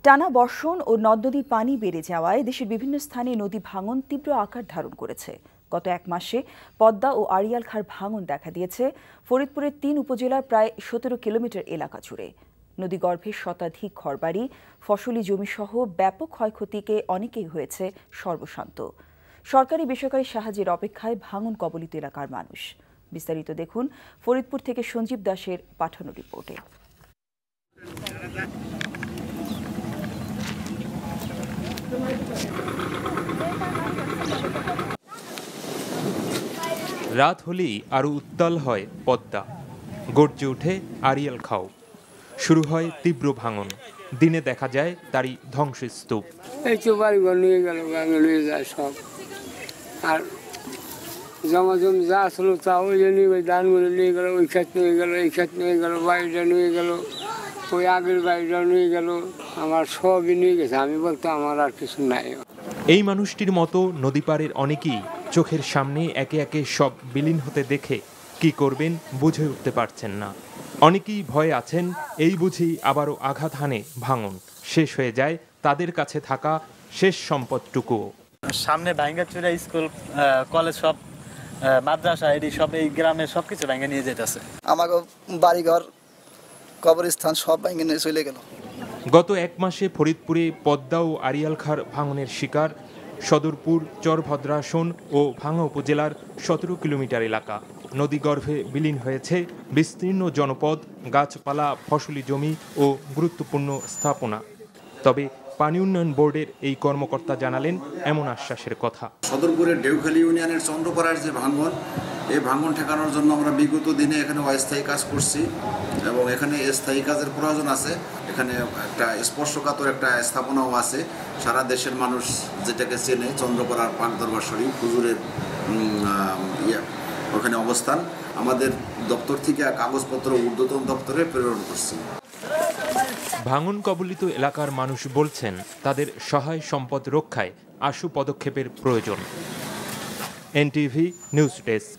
টানা বর্ষণ ও নদ-নদীর পানি বেড়ে যাওয়ায় দেশের বিভিন্ন স্থানে নদী ভাঙন তীব্র আকার ধারণ করেছে। গত এক মাসে পদ্মা ও আড়িয়াল খাঁর ভাঙন দেখা দিয়েছে ফরিদপুরের ৩ উপজেলার প্রায় ১৭ কিলোমিটার এলাকা জুড়ে। নদীগর্ভে শতাধিক ঘরবাড়ি, ফসলি জমিসহ ব্যাপক ক্ষয়ক্ষতিকে অনেকেই হয়েছে সর্বশান্ত। সরকারি বেসরকারি সাহায্যের অপেক্ষায় ভাঙন কবলিত এলাকার মানুষ। বিস্তারিত দেখুন ফরিদপুর থেকে সঞ্জীব দাসের পাঠানো রিপোর্টে। রাত হলেই আরো উত্তাল হয় পদ্মা, গর্জে ওঠে আড়িয়াল খাও, শুরু হয় তীব্র ভাঙন। দিনে দেখা যায় তারই ধ্বংসস্তূপ। এই তো বাড়িঘর নিয়ে গেল, ভাঙে নিয়ে যায় সব। আর জমাজম যা আসলো তা ওই নিয়ে ধানগুলো নিয়ে গেল, ওই ক্ষেত নিয়ে গেল, এই ক্ষেত নিয়ে গেল, বাড়িটা নিয়ে গেল, ওই আগের বাড়িটা নিয়ে গেল, আমার সবই নিয়ে গেছে। আমি বলতে আমার আর কিছু নাই। এই মানুষটির মতো নদী পাড়ের অনেকেই চোখের সামনে একে একে সব বিলীন হতে দেখে কি করবেন বুঝে উঠতে পারছেন না। অনেকেই ভয়ে আছেন এই বুঝি আবারও আঘাত হানে ভাঙন, শেষ হয়ে যায় তাদের কাছে থাকা শেষ সম্পদটুকুও। সামনে ভাঙ্গাচুরা স্কুল, কলেজ, সব মাদ্রাসা, এটি সব এই গ্রামের সবকিছু ভাঙ্গা নিয়ে যেতেছে। আমাকে বাড়িঘর, কবরস্থান সব ভাঙ্গে নিয়ে চলে গেল। গত এক মাসে ফরিদপুরে পদ্মা ও আড়িয়াল খাঁর ভাঙনের শিকার সদরপুর, চরভদ্রাসন ও ভাঙা উপজেলার ১৭ কিলোমিটার এলাকা। নদীগর্ভে বিলীন হয়েছে বিস্তীর্ণ জনপদ, গাছপালা, ফসলি জমি ও গুরুত্বপূর্ণ স্থাপনা। তবে পানি উন্নয়ন বোর্ডের এই কর্মকর্তা জানালেন এমন আশ্বাসের কথা। সদরপুরের ডেউখালী ইউনিয়নের চন্দ্রপাড়ার যে ভাঙন, এই ভাঙন ঠেকানোর জন্য আমরা বিগত দিনে এখানে অস্থায়ী কাজ করছি এবং এখানে স্থায়ী কাজের প্রয়োজন আছে। এখানে একটা স্পর্শকাতর একটা স্থাপনাও আছে। সারা দেশের মানুষ যেটাকে চেনে, চন্দ্রপাড়ার পাক দরবার শরীফ হুজুরের ওখানে অবস্থান। আমাদের দপ্তর থেকে কাগজপত্র ঊর্ধ্বতন দপ্তরে প্রেরণ করছি। ভাঙন কবলিত এলাকার মানুষ বলছেন তাদের সহায় সম্পদ রক্ষায় আশু পদক্ষেপের প্রয়োজন। NTV news desk.